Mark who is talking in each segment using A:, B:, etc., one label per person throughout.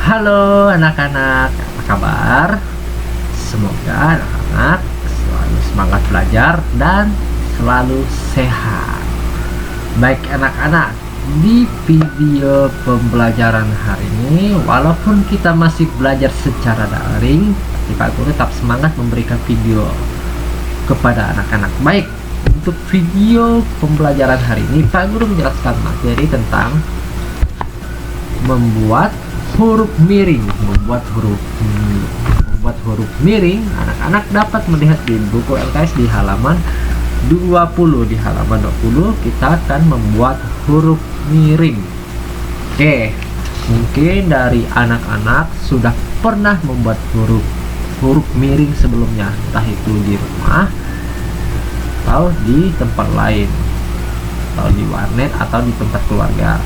A: Halo anak-anak, apa kabar? Semoga anak-anak selalu semangat belajar dan selalu sehat. Baik anak-anak, di video pembelajaran hari ini, walaupun kita masih belajar secara daring, tapi Pak Guru tetap semangat memberikan video kepada anak-anak. Baik, untuk video pembelajaran hari ini, Pak Guru menjelaskan materi tentang membuat huruf miring. Membuat huruf miring, anak-anak dapat melihat di buku LKS di halaman 20. Di halaman 20 kita akan membuat huruf miring. Oke, mungkin dari anak-anak sudah pernah membuat huruf miring sebelumnya, entah itu di rumah atau di tempat lain, atau di warnet atau di tempat keluarga.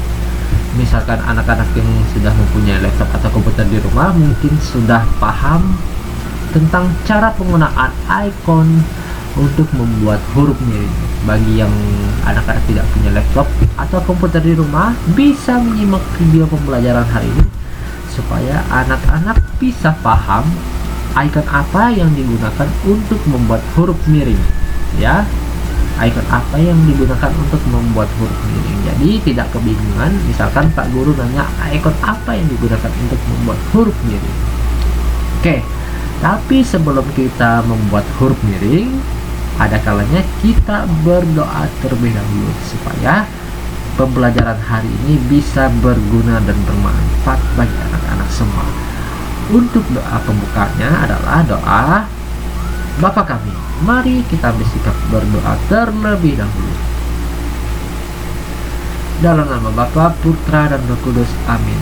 A: Misalkan anak-anak yang sudah mempunyai laptop atau komputer di rumah mungkin sudah paham tentang cara penggunaan icon untuk membuat huruf miring. Bagi yang anak-anak tidak punya laptop atau komputer di rumah, bisa menyimak video pembelajaran hari ini supaya anak-anak bisa paham icon apa yang digunakan untuk membuat huruf miring, ya. Icon apa yang digunakan untuk membuat huruf miring. Jadi tidak kebingungan misalkan Pak Guru nanya icon apa yang digunakan untuk membuat huruf miring. Oke, tapi sebelum kita membuat huruf miring, ada kalanya kita berdoa terlebih dahulu supaya pembelajaran hari ini bisa berguna dan bermanfaat bagi anak-anak semua. Untuk doa pembukanya adalah doa Bapa kami. Mari kita bersikap berdoa terlebih dahulu. Dalam nama Bapa, Putra, dan Roh Kudus. Amin.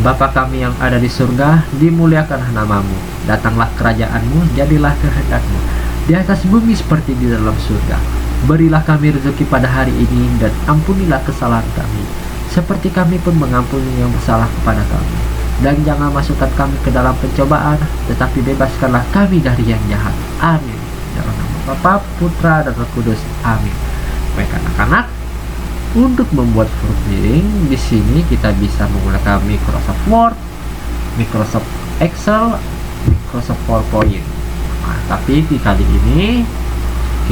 A: Bapa kami yang ada di surga, dimuliakanlah namamu. Datanglah kerajaanmu, jadilah kehendakmu di atas bumi seperti di dalam surga. Berilah kami rezeki pada hari ini, dan ampunilah kesalahan kami, seperti kami pun mengampuni yang bersalah kepada kami. Dan jangan masukkan kami ke dalam pencobaan, tetapi bebaskanlah kami dari yang jahat. Amin. Dalam nama Bapa, Putra, dan Roh Kudus. Amin. Baik anak-anak, untuk membuat huruf miring di sini kita bisa menggunakan Microsoft Word, Microsoft Excel, Microsoft PowerPoint. Nah, tapi di kali ini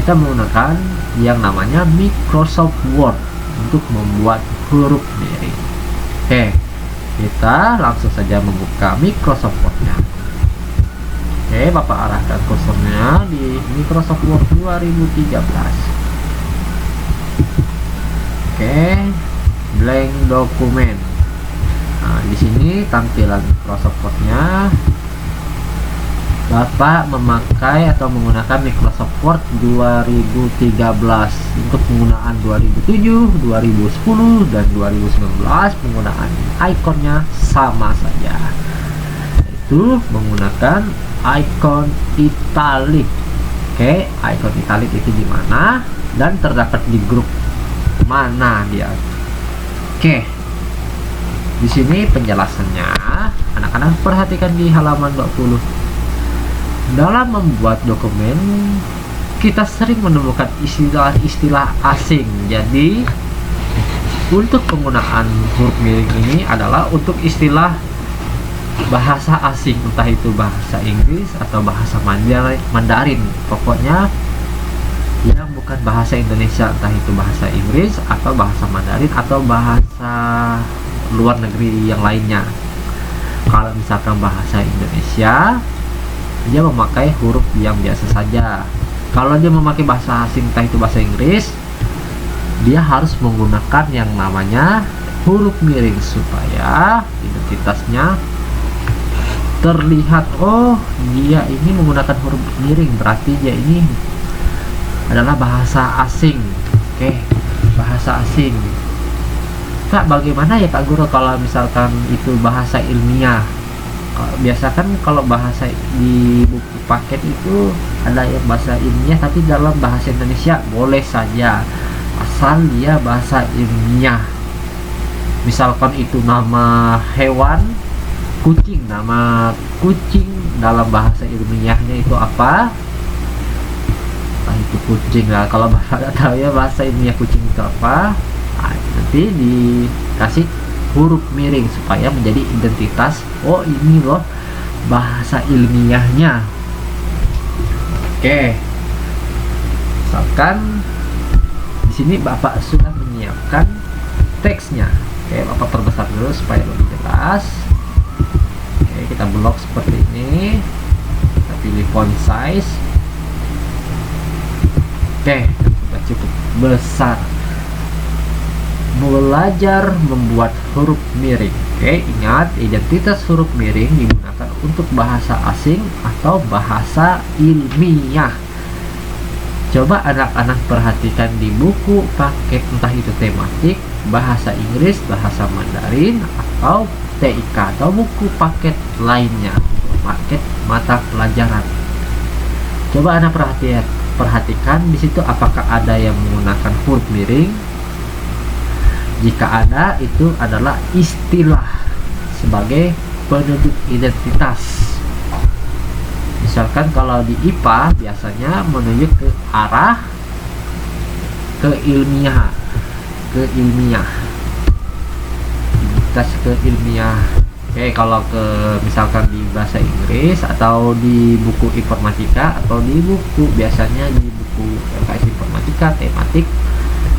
A: kita menggunakan yang namanya Microsoft Word untuk membuat huruf miring. Oke, kita langsung saja membuka Microsoft Word-nya. Oke, Bapak arahkan kursornya di Microsoft Word 2013. Oke, blank dokumen. Nah, di sini tampilan Microsoft Word-nya. Bapak memakai atau menggunakan Microsoft Word 2013. Untuk penggunaan 2007, 2010, dan 2019 penggunaan ikonnya sama saja, yaitu menggunakan icon italic. Oke, icon italic itu gimana dan terdapat di grup mana dia? Oke, di sini penjelasannya. Anak-anak perhatikan di halaman 20. Dalam membuat dokumen, kita sering menemukan istilah-istilah asing. Jadi, untuk penggunaan huruf miring ini adalah untuk istilah bahasa asing, entah itu bahasa Inggris atau bahasa Mandarin. Pokoknya yang bukan bahasa Indonesia, entah itu bahasa Inggris atau bahasa Mandarin atau bahasa luar negeri yang lainnya. Kalau misalkan bahasa Indonesia, dia memakai huruf yang biasa saja. Kalau dia memakai bahasa asing, entah itu bahasa Inggris, dia harus menggunakan yang namanya huruf miring supaya identitasnya terlihat. Oh, dia ini menggunakan huruf miring, berarti dia ini adalah bahasa asing. Oke, bahasa asing. Kak, bagaimana ya Kak Guru kalau misalkan itu bahasa ilmiah? Biasa kan kalau bahasa di buku paket itu ada yang bahasa ilmiah tapi dalam bahasa Indonesia, boleh saja asal dia bahasa ilmiah. Misalkan itu nama hewan kucing, nama kucing dalam bahasa ilmiahnya itu apa? Nah, itu kucing lah. Kalau bahasa tahu ya bahasa ilmiah kucing itu apa? Nah, nanti dikasih huruf miring supaya menjadi identitas. Oh, ini loh bahasa ilmiahnya. Oke, misalkan di sini Bapak sudah menyiapkan teksnya. Oke, Bapak perbesar dulu supaya lebih jelas. Oke, kita blok seperti ini. Kita pilih font size. Oke, sudah cukup besar. Belajar membuat huruf miring. Oke, ingat identitas huruf miring digunakan untuk bahasa asing atau bahasa ilmiah. Coba anak-anak perhatikan di buku paket, entah itu tematik, bahasa Inggris, bahasa Mandarin, atau TIK atau buku paket lainnya, paket mata pelajaran. Coba anak perhatikan di situ apakah ada yang menggunakan huruf miring. Jika ada, itu adalah istilah sebagai penunjuk identitas. Misalkan kalau di IPA biasanya menunjuk ke arah keilmiahan, identitas keilmiah. Oke, kalau misalkan di bahasa Inggris atau di buku informatika atau di buku biasanya di buku LKS informatika tematik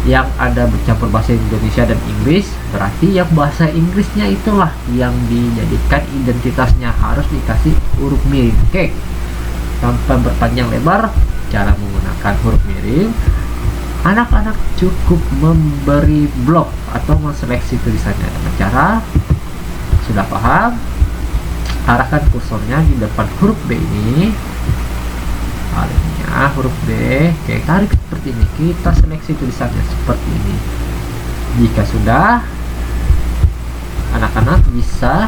A: yang ada bercampur bahasa Indonesia dan Inggris, berarti yang bahasa Inggrisnya itulah yang dijadikan identitasnya, harus dikasih huruf miring. Oke, tanpa berpanjang lebar cara menggunakan huruf miring, anak-anak cukup memberi blok atau menseleksi tulisannya dengan cara sudah paham, arahkan kursornya di depan huruf B ini, palingnya huruf B. Oke, tarik seperti ini, kita seleksi tulisannya seperti ini. Jika sudah, anak-anak bisa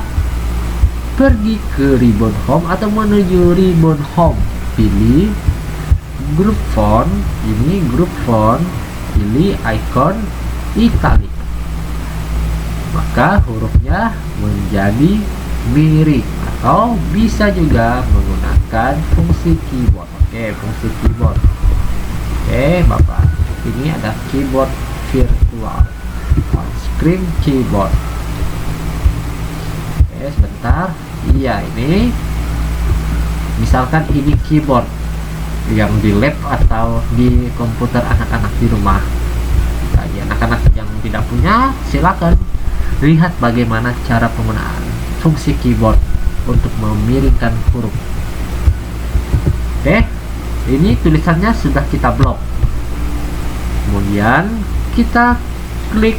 A: pergi ke ribbon home atau menuju ribbon home, pilih grup font, ini grup font, pilih icon italic, maka hurufnya menjadi miring, atau bisa juga menggunakan fungsi keyboard. Oke, fungsi keyboard. Oke, Bapak, ini ada keyboard virtual, on screen keyboard. Oke, sebentar. Iya, ini misalkan ini keyboard yang di lab atau di komputer anak-anak di rumah. Bagi anak-anak yang tidak punya, silakan lihat bagaimana cara penggunaan fungsi keyboard untuk memiringkan huruf. Oke, ini tulisannya sudah kita blok. Kemudian kita klik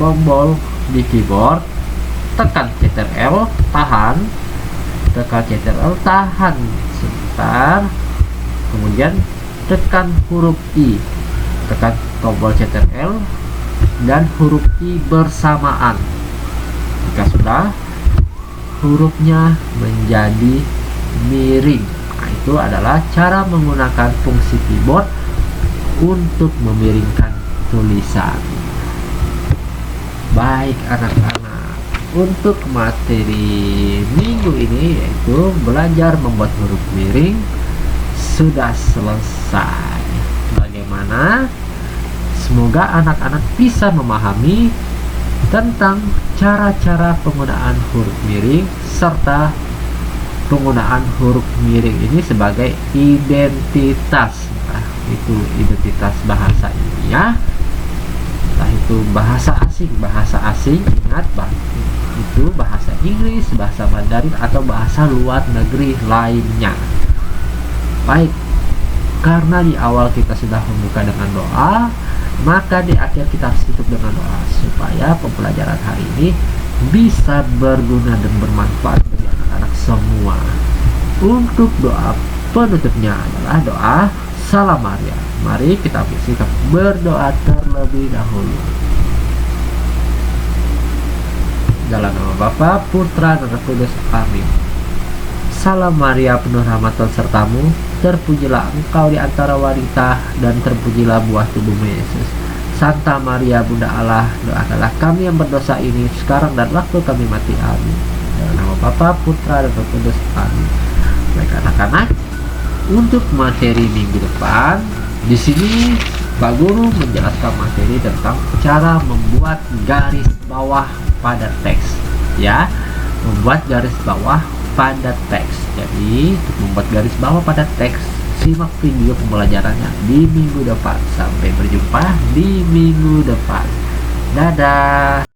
A: tombol di keyboard, tekan Ctrl, tahan, tekan Ctrl, tahan sebentar, kemudian tekan huruf I, tekan tombol Ctrl dan huruf I bersamaan. Jika sudah, hurufnya menjadi miring. Nah, itu adalah cara menggunakan fungsi keyboard untuk memiringkan tulisan. Baik anak-anak, untuk materi minggu ini yaitu belajar membuat huruf miring sudah selesai. Bagaimana? Semoga anak-anak bisa memahami tentang cara-cara penggunaan huruf miring serta penggunaan huruf miring ini sebagai identitas. Nah, itu identitas bahasa ilmiah, entah itu bahasa asing, ingat itu bahasa Inggris, bahasa Mandarin atau bahasa luar negeri lainnya. Baik, karena di awal kita sudah membuka dengan doa, maka di akhir kita harus tutup dengan doa supaya pembelajaran hari ini bisa berguna dan bermanfaat bagi anak-anak semua. Untuk doa penutupnya adalah doa Salam Maria. Mari kita berdoa terlebih dahulu. Dalam nama Bapa, Putra, dan Roh Kudus. Amin. Salam Maria, penuh rahmat Tuhan sertamu, terpujilah engkau di antara wanita, dan terpujilah buah tubuhmu Yesus. Santa Maria, Bunda Allah, doakanlah kami yang berdosa ini sekarang dan waktu kami mati. Amin. Dalam nama Bapa, Putra, dan Roh Kudus. Amin. Baik anak-anak, untuk materi minggu depan, di sini Pak Guru menjelaskan materi tentang cara membuat garis bawah pada teks ya, membuat garis bawah pada teks. Jadi untuk membuat garis bawah pada teks, simak video pembelajarannya di minggu depan. Sampai berjumpa di minggu depan. Dadah.